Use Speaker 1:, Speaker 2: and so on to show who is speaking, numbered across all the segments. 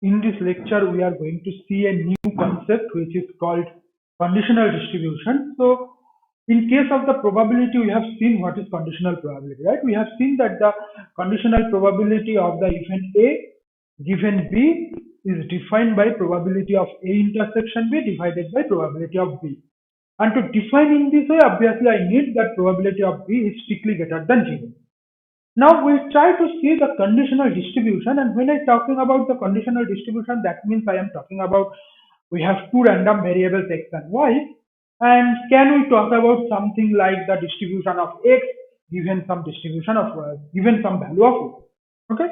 Speaker 1: In this lecture, we are going to see a new concept which is called conditional distribution. So, in case of the probability, we have seen what is conditional probability, right? We have seen that the conditional probability of the event A given B is defined by probability of A intersection B divided by probability of B. And to define in this way, obviously, I need that probability of B is strictly greater than 0. Now we try to see the conditional distribution, and when I talking about the conditional distribution, that means I am talking about we have two random variables x and y, and can we talk about something like the distribution of x given some distribution of given some value of y? Okay,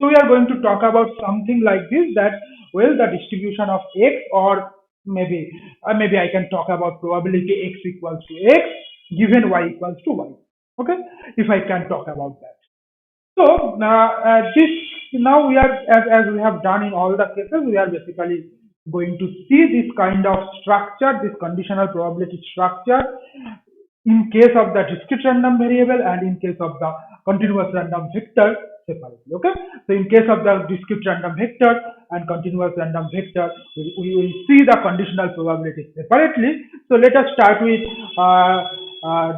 Speaker 1: so we are going to talk about something like this, that well, the distribution of x, or maybe I can talk about probability x equals to x given y equals to y. Okay, if I can talk about that. So this now we are, as we have done in all the cases, we are basically going to see this kind of structure, this conditional probability structure, in case of the discrete random variable and in case of the continuous random vector separately. Okay, so in case of the discrete random vector and continuous random vector, we will see the conditional probability separately. So let us start with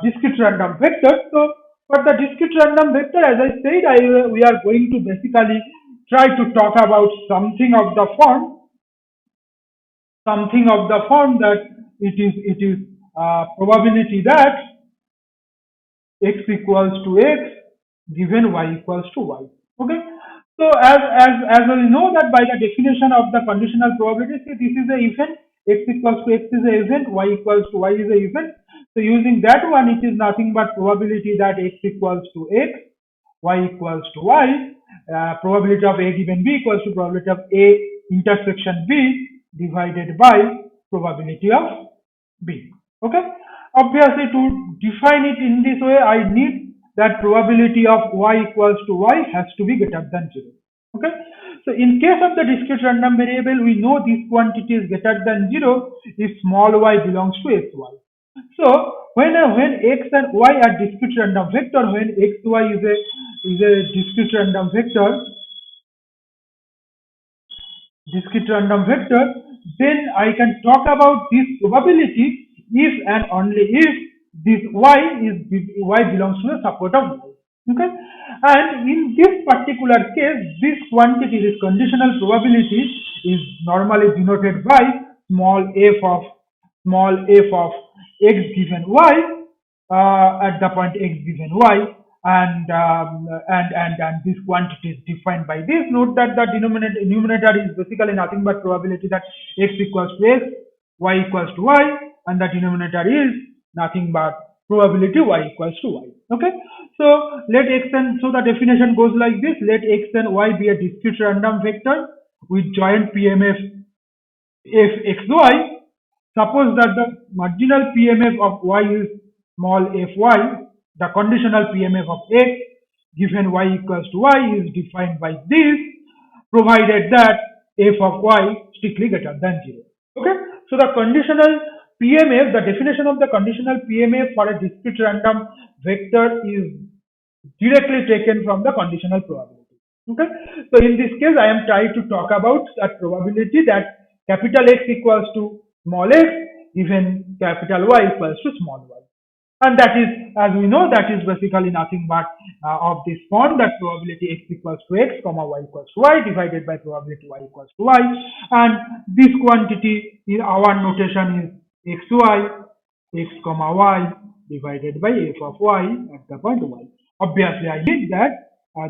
Speaker 1: discrete random vector. So for the discrete random vector, as I said, we are going to basically try to talk about something of the form that it is probability that x equals to x given y equals to y. Okay. So as we know that by the definition of the conditional probability, see, this is a event, x equals to x is a event, y equals to y is a event. So using that one, it is nothing but probability that x equals to x, y equals to y, probability of a given b equals to probability of a intersection b divided by probability of b. Okay. Obviously, to define it in this way, I need that probability of y equals to y has to be greater than 0. Okay. So in case of the discrete random variable, we know this quantity is greater than 0 if small y belongs to sy. So when x and y are discrete random vector, when x y is a discrete random vector, then I can talk about this probability if and only if this y belongs to the support of y. Okay, and in this particular case, this quantity, this conditional probability, is normally denoted by small f of x given y at the point x given y, and this quantity is defined by this. Note that the numerator is basically nothing but probability that x equals to x, y equals to y, and the denominator is nothing but probability y equals to y. Okay, so so the definition goes like this: let x and y be a discrete random vector with joint PMF f xy. Suppose that the marginal PMF of y is small fy, the conditional PMF of x given y equals to y is defined by this, provided that f of y strictly greater than 0. Okay, so the conditional PMF, the definition of the conditional PMF for a discrete random vector is directly taken from the conditional probability. Okay, so in this case, I am trying to talk about that probability that capital X equals to small x given capital Y equals to small y. And that is, as we know, that is basically nothing but of this form, that probability x equals to x, comma y equals to y divided by probability y equals to y. And this quantity in our notation is xy, x comma y divided by f of y at the point y. Obviously, I need that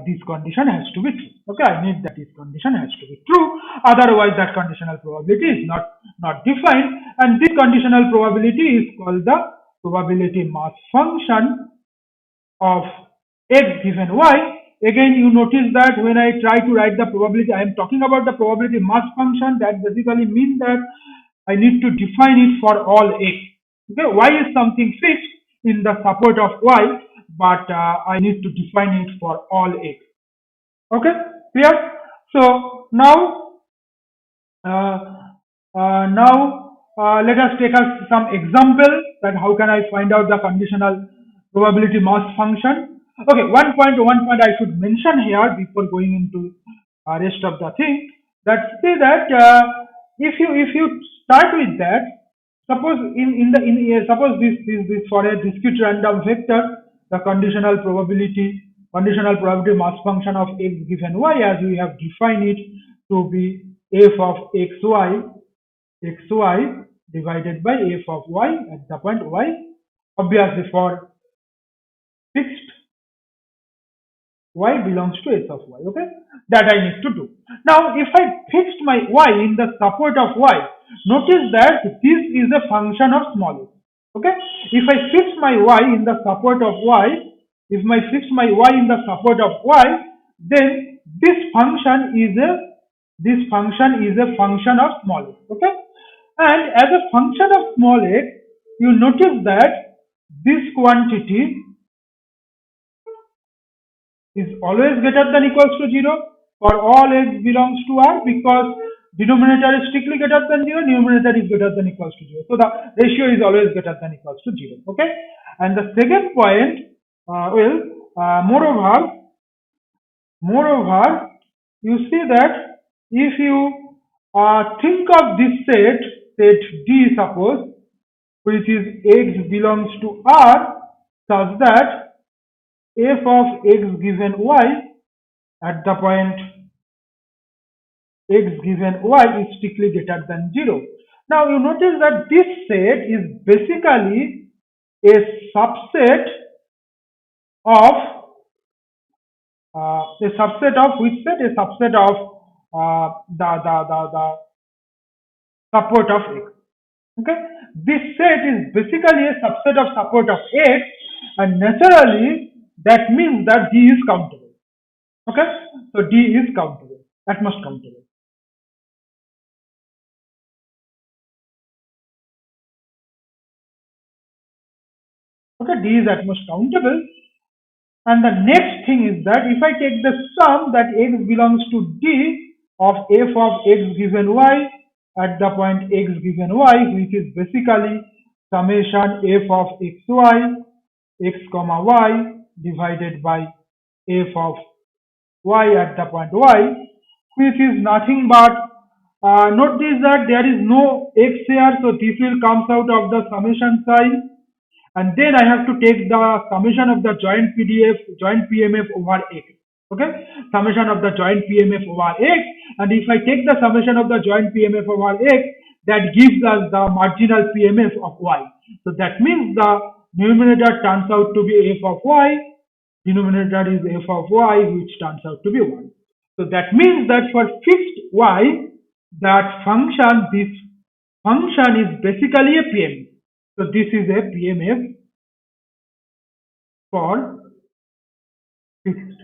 Speaker 1: this condition has to be true. Okay, I need that this condition has to be true. Otherwise, that conditional probability is not defined, and this conditional probability is called the probability mass function of x given y. Again, you notice that when I try to write the probability, I am talking about the probability mass function. That basically means that I need to define it for all x. Okay, y is something fixed in the support of y, but I need to define it for all x. Okay, clear? So now, let us take some example that how can I find out the conditional probability mass function. Okay, one point I should mention here before going into rest of the thing, Let's say that if you start with that, suppose suppose this for a discrete random vector, the conditional probability mass function of x given y, as we have defined it to be f of xy divided by f of y at the point y, obviously for fixed y belongs to s of y. Okay, that I need to do. Now if I fixed my y in the support of y, notice that this is a function of small s. Okay, if I fix my y in the support of y, if I fix my y in the support of y, then this function is a function of small s. Okay, and as a function of small x, you notice that this quantity is always greater than equals to 0 for all x belongs to R, because denominator is strictly greater than 0, numerator is greater than equals to 0. So the ratio is always greater than equals to 0. Okay. And the second point, moreover, you see that if you think of this set D, suppose, which is x belongs to R, such that f of x given y at the point x given y is strictly greater than 0. Now you notice that this set is basically a subset of which set? A subset of the support of x. Okay, this set is basically a subset of support of x, and naturally that means that D is countable. Okay, so D is countable, at most countable. Okay, D is at most countable. And the next thing is that if I take the sum that x belongs to D of f of x given y at the point x given y, which is basically summation f of xy x comma y divided by f of y at the point y, which is nothing but notice that there is no x here, so this will comes out of the summation sign, and then I have to take the summation of the joint PMF over x. Okay, summation of the joint PMF over x, and if I take the summation of the joint PMF over x, that gives us the marginal PMF of y. So that means the numerator turns out to be f of y, denominator is f of y, which turns out to be 1. So that means that for fixed y, this function is basically a PMF. So this is a PMF for fixed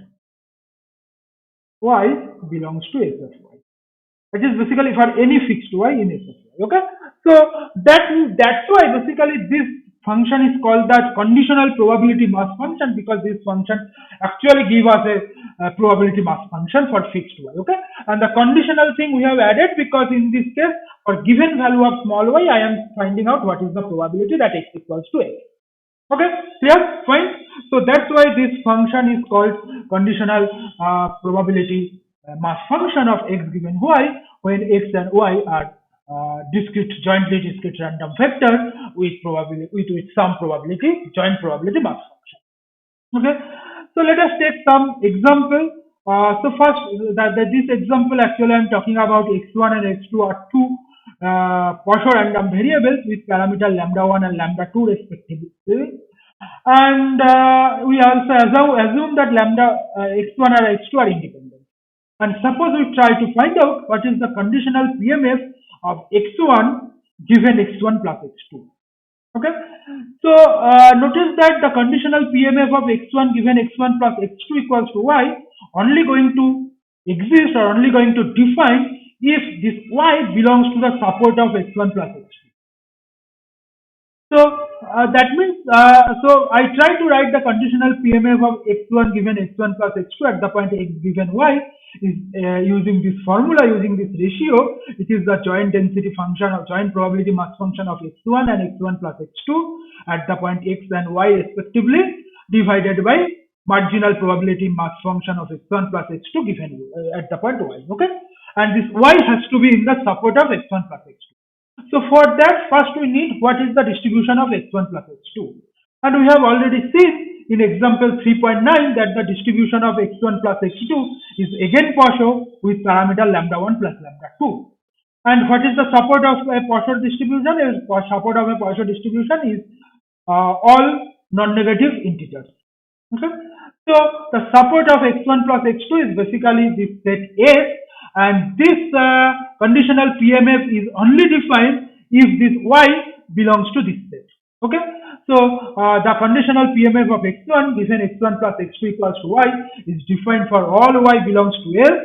Speaker 1: y belongs to s of y. That is basically for any fixed y in s of y. Okay, so that's why basically this function is called that conditional probability mass function, because this function actually gives us a probability mass function for fixed y. Okay, and the conditional thing we have added because in this case for given value of small y, I am finding out what is the probability that x equals to x. Okay, clear? Fine. So that's why this function is called conditional probability mass function of x given y, when x and y are jointly discrete random vector with some probability, joint probability mass function. Okay, so let us take some example. So first, this example actually I am talking about x1 and x2 are two Poisson random variables with parameter lambda1 and lambda2 respectively, and we also assume that lambda x1 or x2 are independent. And suppose we try to find out what is the conditional PMF of x1 given x1 plus x2. Okay, so notice that the conditional PMF of x1 given x1 plus x2 equals to y only going to exist or only going to define if this y belongs to the support of x1 plus x2. So that means, so I try to write the conditional PMF of x1 given x1 plus x2 at the point x given y is using this formula, using this ratio. It is the joint density function or joint probability mass function of x1 and x1 plus x2 at the point x and y respectively, divided by marginal probability mass function of x1 plus x2 given at the point y. Okay, and this y has to be in the support of x1 plus x2. So for that, first we need what is the distribution of x1 plus x2. And we have already seen in example 3.9 that the distribution of x1 plus x2 is again Poisson with parameter lambda1 plus lambda2. And what is the support of a Poisson distribution? Support of a Poisson distribution is all non-negative integers. Okay. So the support of x1 plus x2 is basically this set S, and this conditional PMF is only defined if this y belongs to this set. Okay. So the conditional PMF of x1 given x1 plus x2 equals to y is defined for all y belongs to S,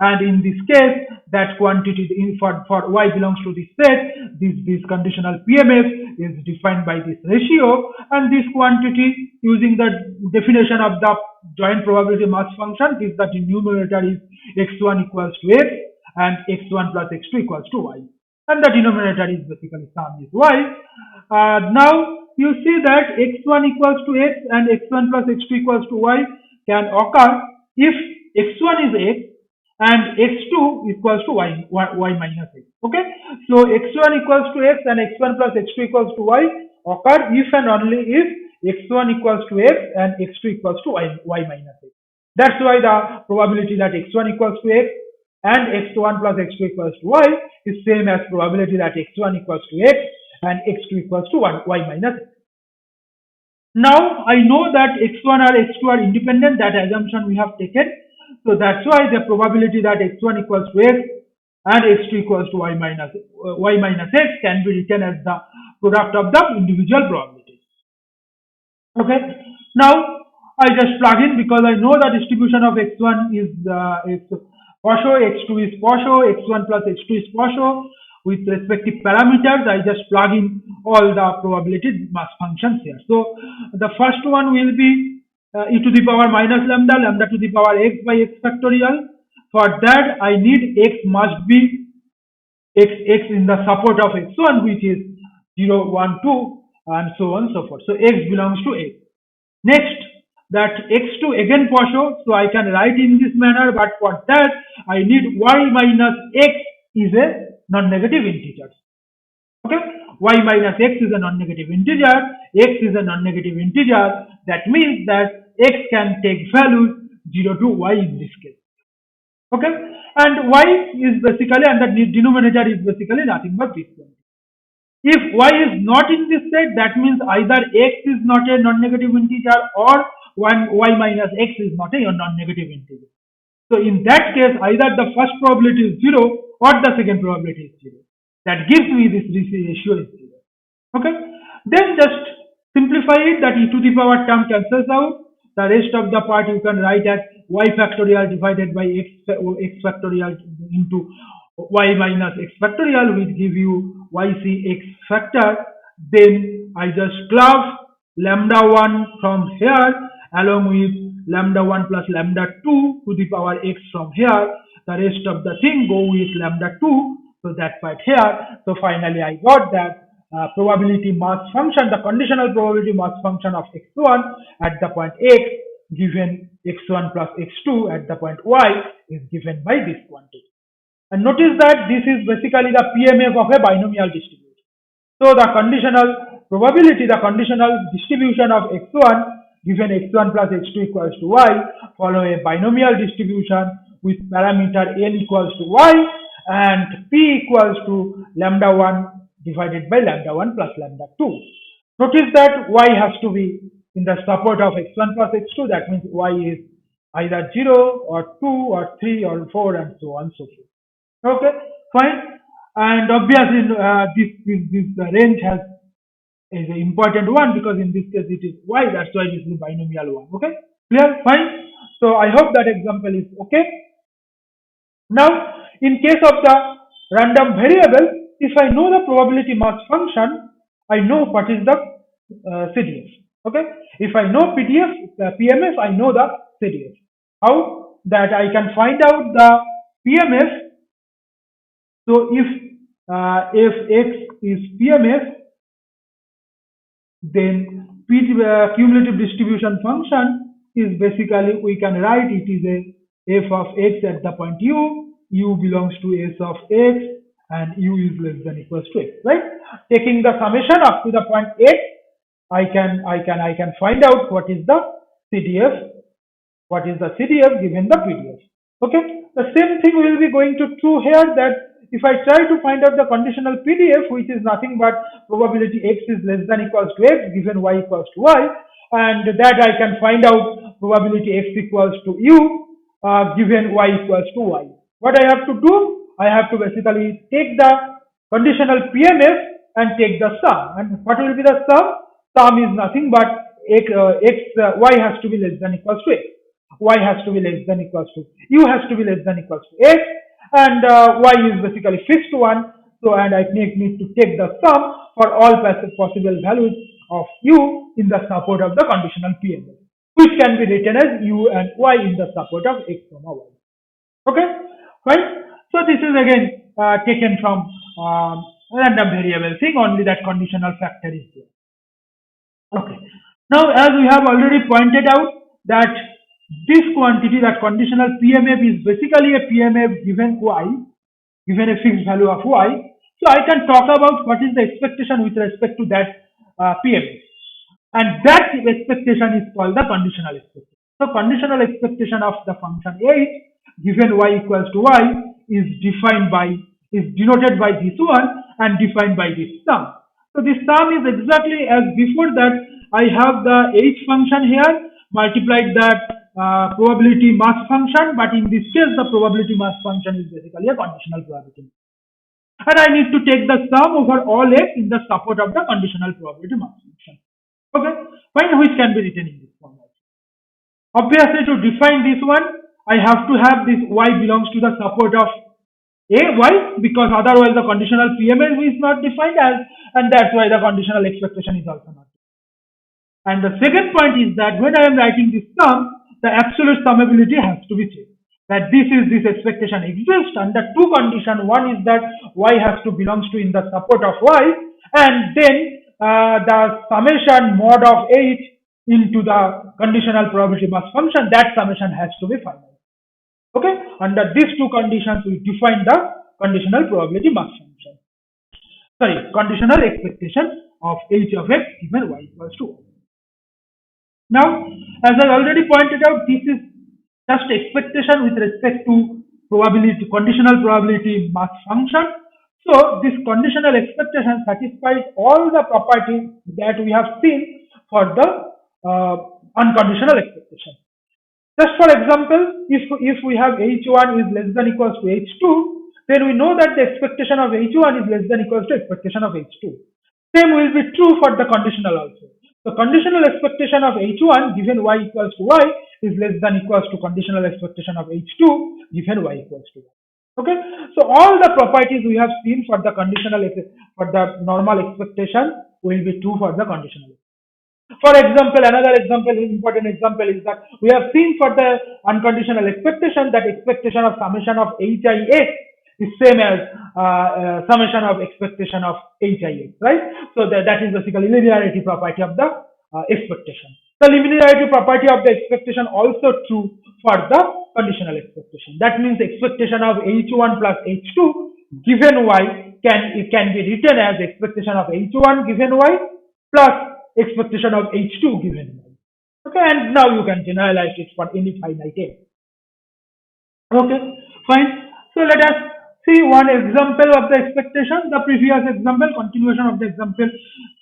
Speaker 1: and in this case that quantity for y belongs to this set, this conditional PMF is defined by this ratio, and this quantity using the definition of the joint probability mass function is that the numerator is x1 equals to x and x1 plus x2 equals to y, and the denominator is basically sum is y. Now you see that x1 equals to x and x1 plus x2 equals to y can occur if x1 is x and x2 equals to y minus x. Okay, so x1 equals to x and x1 plus x2 equals to y occur if and only if x1 equals to x and x2 equals to y minus x. That's why the probability that x1 equals to x and x1 plus x2 equals to y is same as probability that x1 equals to x and x2 equals to y minus x. Now I know that x1 or x2 are independent, that assumption we have taken. So that's why the probability that x1 equals to x and x2 equals to y minus x can be written as the product of the individual probabilities. Okay. Now I just plug in because I know the distribution of x1 is Poisson, x2 is Poisson, x1 plus x2 is Poisson. With respective parameters, I just plug in all the probability mass functions here. So the first one will be e to the power minus lambda, lambda to the power x by x factorial. For that, I need x must be x in the support of x1, which is 0, 1, 2, and so on and so forth. So x belongs to x. Next, that x2 again Poisson, so I can write in this manner, but for that, I need y minus x is a non-negative integer. Okay, y minus x is a non-negative integer, x is a non-negative integer. That means that x can take values 0 to y in this case. Okay, and y is basically, and the denominator is basically nothing but this one. If y is not in this set, that means either x is not a non-negative integer or y minus x is not a non-negative integer. So in that case, either the first probability is 0 or the second probability is 0. That gives me this ratio is 0. Okay. Then just simplify it, that e to the power term cancels out. The rest of the part you can write as y factorial divided by x factorial into y minus x factorial, which give you yc x factor. Then I just club lambda 1 from here along with lambda 1 plus lambda 2 to the power x from here. The rest of the thing go with lambda 2, so that part here. So finally I got that probability mass function, the conditional probability mass function of x1 at the point x given x1 plus x2 at the point y is given by this quantity. And notice that this is basically the PMF of a binomial distribution. So the conditional probability, the conditional distribution of x1 given x1 plus x2 equals to y follow a binomial distribution with parameter n equals to y and p equals to lambda 1 divided by lambda 1 plus lambda 2. Notice that y has to be in the support of x1 plus x2, that means y is either 0 or 2 or 3 or 4 and so on and so forth. Okay, fine. And obviously this range is an important one because in this case it is y, that's why this is a binomial one. Okay, clear? Fine. So I hope that example is okay. Now, in case of the random variable, if I know the probability mass function, I know what is the CDF. Okay, if I know PMF, I know the CDF. How? That I can find out the PMF. So if x is PMF, then cumulative distribution function is basically, we can write it is a f of x at the point u u belongs to s of x and u is less than equals to x, right? Taking the summation up to the point x, I can find out what is the CDF, given the PDF. Okay, the same thing will be going to true here, that if I try to find out the conditional PDF, which is nothing but probability x is less than equals to x given y equals to y, and that I can find out probability x equals to u given y equals to y. What I have to do? I have to basically take the conditional PMF and take the sum. And what will be the sum? Sum is nothing but y has to be less than equals to x. Y has to be less than equals to, u has to be less than equals to x, and y is basically fixed one. So, and I need to take the sum for all possible values of u in the support of the conditional PMF, which can be written as u and y in the support of x comma y. Okay, right? So this is again taken from random variable thing, only that conditional factor is there. Okay. Now, as we have already pointed out, that this quantity, that conditional PMF, is basically a PMF given y, given a fixed value of y. So I can talk about what is the expectation with respect to that PMF, and that expectation is called the conditional expectation. So conditional expectation of the function h given y equals to y is denoted by this one and defined by this sum. So this sum is exactly as before, that I have the h function here multiplied that probability mass function, but in this case the probability mass function is basically a conditional probability. And I need to take the sum over all x in the support of the conditional probability mass function. Okay, fine, which can be written in this format. Obviously, to define this one, I have to have this y belongs to the support of a y, because otherwise the conditional PMF is not defined as, and that's why the conditional expectation is also not. And the second point is that when I am writing this sum, the absolute summability has to be checked. That this expectation exists under two conditions. One is that y has to belongs to in the support of y, and then the summation mod of h into the conditional probability mass function, that summation has to be final. Okay, under these two conditions we define the conditional probability mass function. Sorry, conditional expectation of h of x given y equals to 1. Now, as I already pointed out, this is just expectation with respect to probability, conditional probability mass function. So this conditional expectation satisfies all the properties that we have seen for the unconditional expectation. Just for example, if we have h1 is less than equals to h2, then we know that the expectation of h1 is less than equals to expectation of h2. Same will be true for the conditional also. The conditional expectation of h1 given y equals to y is less than equals to conditional expectation of h2 given y equals to y. Okay, so all the properties we have seen for the conditional, for the normal expectation will be true for the conditional. For example, another example, important example is that we have seen for the unconditional expectation that expectation of summation of hix is same as summation of expectation of hix, right? So that is basically linearity property of the expectation. The linearity property of the expectation also true for the conditional expectation. That means expectation of h1 plus h2 given y can be written as expectation of h1 given y plus expectation of h2 given y. Okay, and now you can generalize it for any finite n. Okay, fine. So let us see one example of the expectation. The previous example, continuation of the example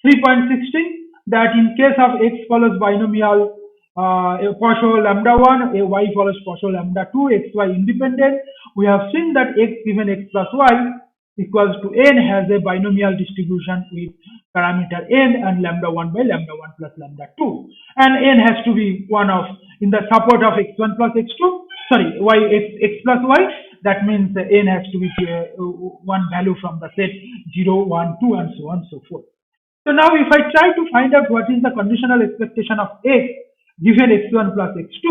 Speaker 1: 3.16, that in case of x follows binomial partial lambda 1, y follows partial lambda 2, xy independent. We have seen that x given x plus y equals to n has a binomial distribution with parameter n and lambda 1 by lambda 1 plus lambda 2, and n has to be one of in the support of x1 plus x2, sorry, x plus y. That means n has to be one value from the set 0, 1, 2 and so on and so forth. So now if I try to find out what is the conditional expectation of x given x1 plus x2,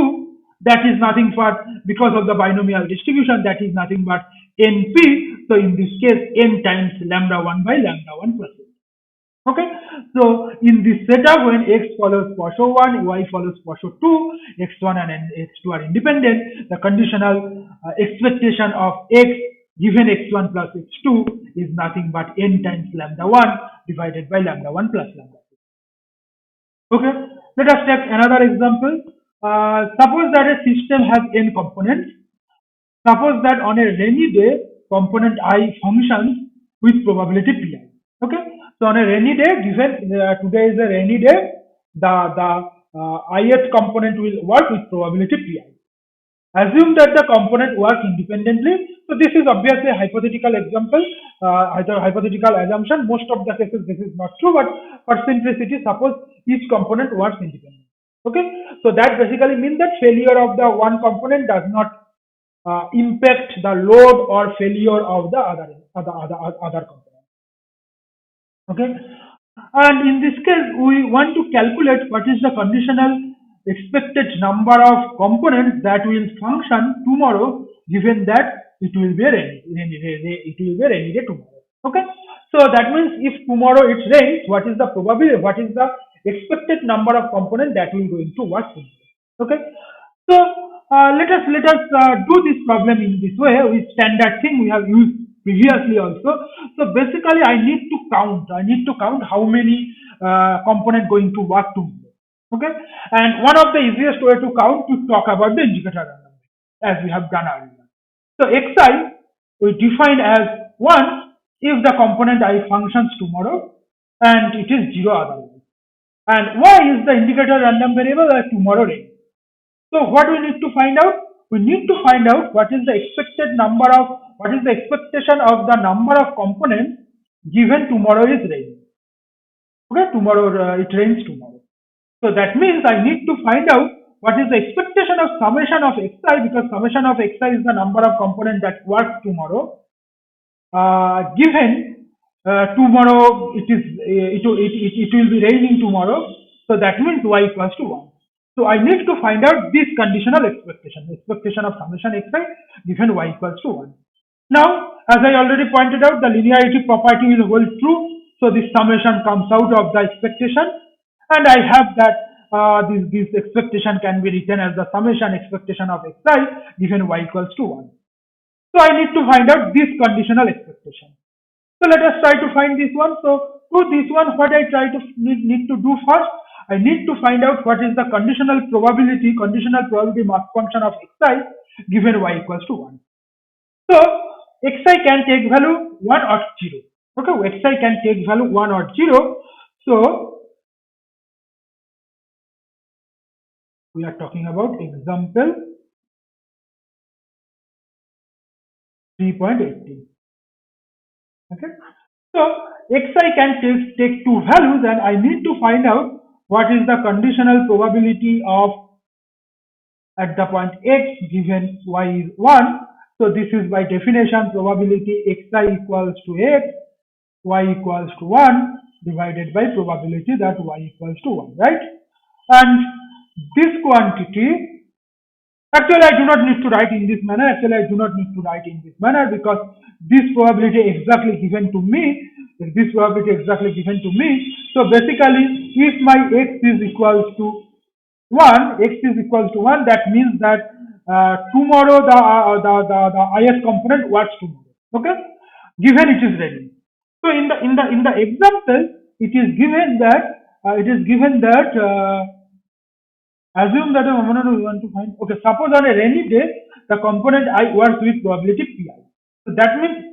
Speaker 1: that is nothing but, because of the binomial distribution, that is nothing but np. So in this case, n times lambda 1 by lambda 1 plus x. Okay, so in this setup, when x follows posho 1, y follows posho 2, x1 and x2 are independent, the conditional expectation of x given x1 plus x2 is nothing but n times lambda 1 divided by lambda 1 plus lambda 2. Okay, let us take another example. Suppose that a system has n components. Suppose that on a rainy day, component I functions with probability pi. Okay, so on a rainy day, given today is a rainy day, the ith component will work with probability pi. Assume that the component works independently. So this is obviously a hypothetical example, hypothetical assumption. Most of the cases this is not true, but for simplicity, suppose each component works independently. Okay, so that basically means that failure of the one component does not impact the load or failure of the other component. Okay, and in this case we want to calculate what is the conditional expected number of components that will function tomorrow, given that it will be a rainy day tomorrow. Okay, so that means if tomorrow it rains, what is the probability, what is the expected number of components that will going to work tomorrow? Okay, so let us do this problem in this way with standard thing we have used previously also. So basically, I need to count. I need to count how many component going to work tomorrow. Okay, and one of the easiest way to count to talk about the indicator random as we have done earlier. So xi we define as 1 if the component I functions tomorrow and it is 0 otherwise. And y is the indicator random variable that tomorrow rains. So what we need to find out? We need to find out what is the expected number of, what is the expectation of the number of components given tomorrow is rain. Okay, tomorrow it rains tomorrow. So that means I need to find out what is the expectation of summation of xi, because summation of xi is the number of components that work tomorrow. Given tomorrow it will be raining tomorrow, so that means y equals to 1. So I need to find out this conditional expectation of summation xi given y equals to 1. Now, as I already pointed out, the linearity property will hold true. So this summation comes out of the expectation, and I have that this expectation can be written as the summation expectation of xi given y equals to 1. So I need to find out this conditional expectation. So let us try to find this one. So to this one, what I try to need to do first, I need to find out what is the conditional probability mass function of xi given y equals to 1. So xi can take value 1 or 0. Okay, xi can take value 1 or 0. So we are talking about example 3.18. Okay, so xi can take two values, and I need to find out what is the conditional probability of at the point x given y is 1. So this is by definition probability xi equals to x, y equals to 1 divided by probability that y equals to 1, right? And this quantity, actually I do not need to write in this manner. Because this probability exactly given to me. So basically, if my x is equals to 1, that means that tomorrow the ith component works tomorrow. Okay, given it is ready. So in the example, it is given that assume that we want to find. Okay, suppose on a rainy day the component I works with probability pi. So that means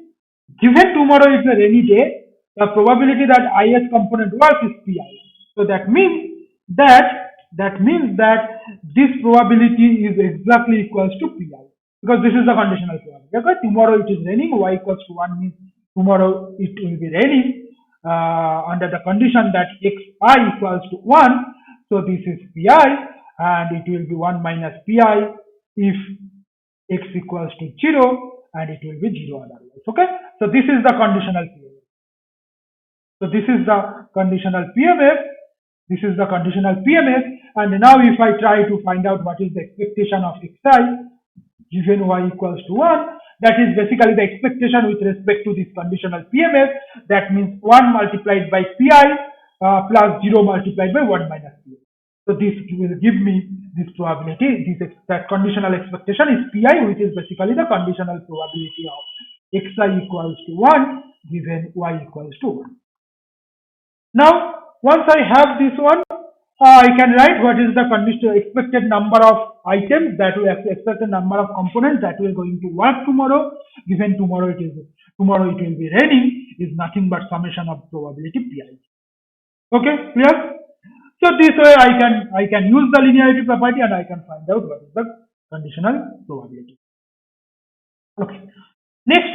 Speaker 1: given tomorrow is a rainy day, the probability that ith component works is pi. So that means that this probability is exactly equals to pi, because this is the conditional probability. Okay, tomorrow it is raining, y equals to 1 means tomorrow it will be raining under the condition that xi equals to 1. So this is pi, and it will be 1 minus pi if x equals to 0, and it will be 0 otherwise. Okay, so this is the conditional PMF. And now if I try to find out what is the expectation of xi given y equals to 1, that is basically the expectation with respect to this conditional PMF. That means 1 multiplied by Pi plus 0 multiplied by 1 minus Pi. So this will give me this probability, that conditional expectation is Pi, which is basically the conditional probability of xi equals to 1 given y equals to 1. Now, once I have this one, I can write what is the expected number of items, that will expected number of components that will going to work tomorrow. Given tomorrow it will be raining, is nothing but summation of probability Pi. Okay, clear? So this way I can use the linearity property and I can find out what is the conditional probability. Okay. Next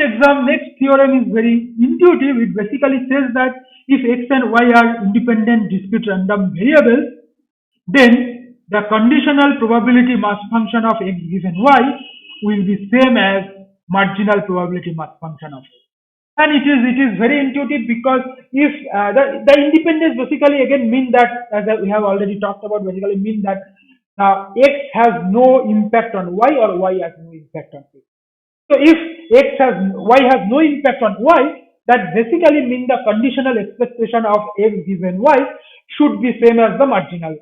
Speaker 1: theorem is very intuitive. It basically says that if x and y are independent discrete random variables, then the conditional probability mass function of x given y will be same as marginal probability mass function of x. And it is very intuitive, because if the independence basically again mean that, as we have already talked about, basically mean that x has no impact on y or y has no impact on x. So if y has no impact on y, that basically means the conditional expectation of x given y should be same as the marginal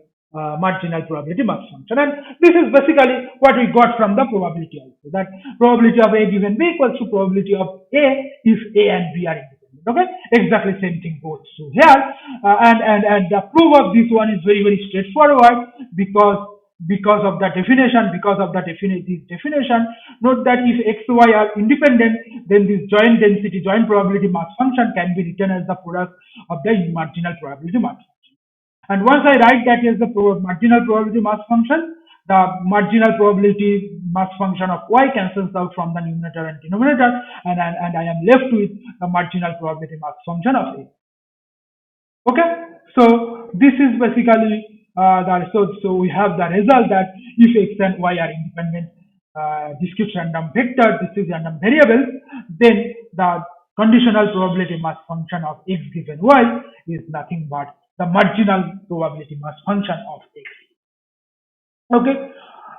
Speaker 1: probability mass function. And this is basically what we got from the probability also, that probability of a given b equals to probability of a if a and b are independent. Okay, exactly same thing goes through here. And the proof of this one is very, very straightforward, because of the definition. Note that if x, y are independent, then this joint probability mass function can be written as the product of the marginal probability mass function. And once I write that as the marginal probability mass function, the marginal probability mass function of y cancels out from the numerator and denominator, and I am left with the marginal probability mass function of a. Okay, so this is basically so we have the result that if x and y are independent discrete random vector, this is random variable, then the conditional probability mass function of x given y is nothing but the marginal probability mass function of x. Okay,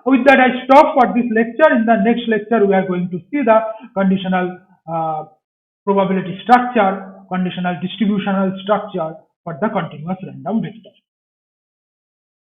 Speaker 1: with that I stop for this lecture. In the next lecture we are going to see the conditional probability structure, conditional distributional structure for the continuous random vector.